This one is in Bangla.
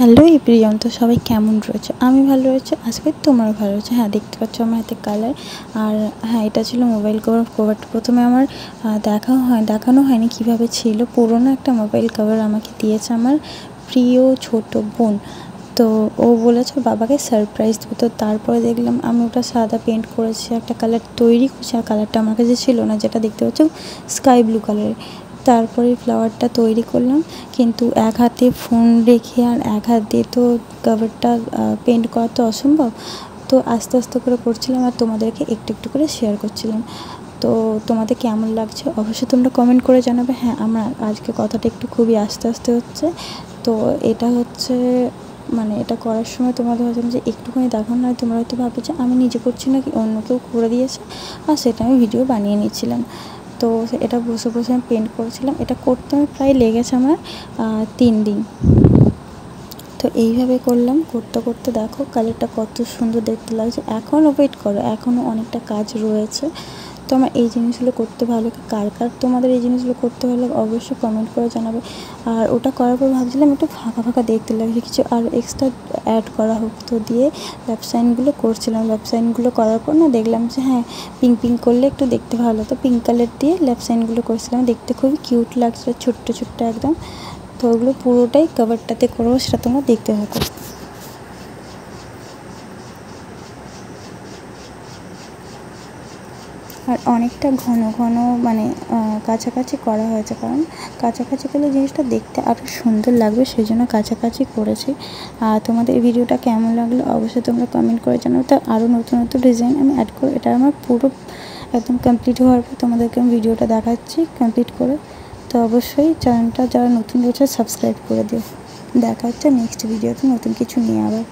হ্যালো এভরিওয়ান, তো সবাই কেমন রয়েছে? আমি ভালো রয়েছে, আশা করি তোমরাও ভালো রয়েছে। হ্যাঁ, দেখতে পাচ্ছ আমার হাতে কালার। আর হ্যাঁ, এটা ছিল মোবাইল কভারটা প্রথমে আমার দেখানো হয়নি কীভাবে ছিল। পুরোনো একটা মোবাইল কভার আমাকে দিয়েছে আমার প্রিয় ছোট বোন। তো ও বলেছে বাবাকে সারপ্রাইজ দেবো। তো তারপরে দেখলাম আমি ওটা সাদা পেন্ট করেছি, একটা কালার তৈরি করছি। আর কালারটা আমার কাছে ছিল না, যেটা দেখতে পাচ্ছ স্কাই ব্লু কালারের। তারপরে ফ্লাওয়ারটা তৈরি করলাম, কিন্তু এক হাতে ফোন রেখে আর এক হাত দিয়ে তো কভারটা পেন্ট করা তো অসম্ভব। তো আস্তে আস্তে করে করছিলাম আর তোমাদেরকে একটু একটু করে শেয়ার করছিলাম। তো তোমাদের কেমন লাগছে অবশ্যই তোমরা কমেন্ট করে জানাবে। হ্যাঁ, আমার আজকে কথাটা একটু খুবই আস্তে আস্তে হচ্ছে। তো এটা হচ্ছে এটা করার সময় তোমাদের হয়তো যে একটুখানি দেখো না, তোমরা হয়তো ভাববে যে আমি নিজে করছি না কি অন্য কেউ করে দিয়েছে, আর সেটা আমি ভিডিও বানিয়ে নিচ্ছিলাম। তো এটা বসে বসে আমি পেন্ট করেছিলাম। এটা করতে আমার প্রায় লেগেছে আমার 3 দিন। তো এইভাবে করলাম, করতে করতে দেখো কালারটা কত সুন্দর দেখতে লাগছে। এখনও ওয়েট করো, এখনও অনেকটা কাজ রয়েছে। তো আমার এই জিনিসগুলো করতে ভালো লাগে। কার কার তোমাদের এই জিনিসগুলো করতে ভালো লাগে অবশ্যই কমেন্ট করে জানাবে। আর ওটা করার পর ভাবছিলাম একটু ফাঁকা ফাঁকা দেখতে লাগছে, কিছু আর এক্সট্রা অ্যাড করা হোক। তো দিয়ে ল্যাপ সাইনগুলো করছিলাম। ল্যাপ সাইনগুলো করার পর না দেখলাম যে হ্যাঁ, পিঙ্ক পিঙ্ক করলে একটু দেখতে ভালো লাগতো। পিঙ্ক কালার দিয়ে ল্যাপ সাইনগুলো করছিলাম, দেখতে খুবই কিউট লাগছিলো, ছোট্ট ছোট্ট একদম। তো ওগুলো পুরোটাই কভারটাতে করবো, সেটা তোমরা দেখতে থাকো। আর অনেকটা ঘন ঘন কাছাকাছি করা হয়েছে, কারণ কাছাকাছি করলে জিনিসটা দেখতে আরও সুন্দর লাগবে, সেই জন্য কাছাকাছি করেছি। আর তোমাদের এই ভিডিওটা কেমন লাগলো অবশ্যই তোমরা কমেন্ট করে জানাবে। তো আরও নতুন নতুন ডিজাইন আমি অ্যাড করে, এটা আমার পুরো একদম কমপ্লিট হওয়ার পর তোমাদেরকে আমি ভিডিওটা দেখাচ্ছি কমপ্লিট করে। তো অবশ্যই চ্যানেলটা যারা নতুন রয়েছে সাবস্ক্রাইব করে দিও। দেখা হচ্ছে নেক্সট ভিডিওতে নতুন কিছু নিয়ে আবার।